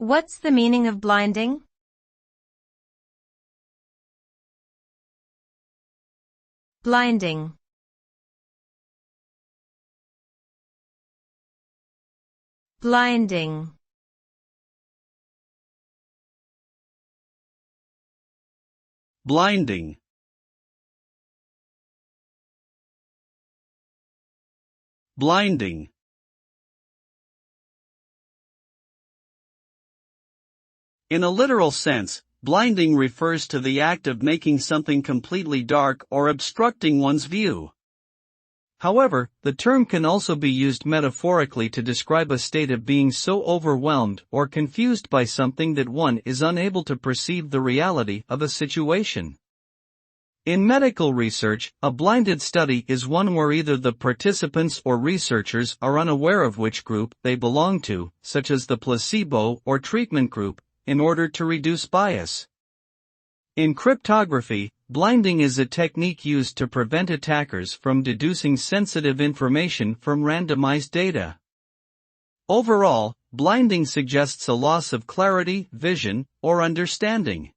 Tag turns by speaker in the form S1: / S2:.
S1: What's the meaning of blinding? Blinding. Blinding.
S2: Blinding. Blinding. In a literal sense, blinding refers to the act of making something completely dark or obstructing one's view. However, the term can also be used metaphorically to describe a state of being so overwhelmed or confused by something that one is unable to perceive the reality of a situation. In medical research, a blinded study is one where either the participants or researchers are unaware of which group they belong to, such as the placebo or treatment group, in order to reduce bias. In cryptography, blinding is a technique used to prevent attackers from deducing sensitive information from randomized data. Overall, blinding suggests a loss of clarity, vision, or understanding.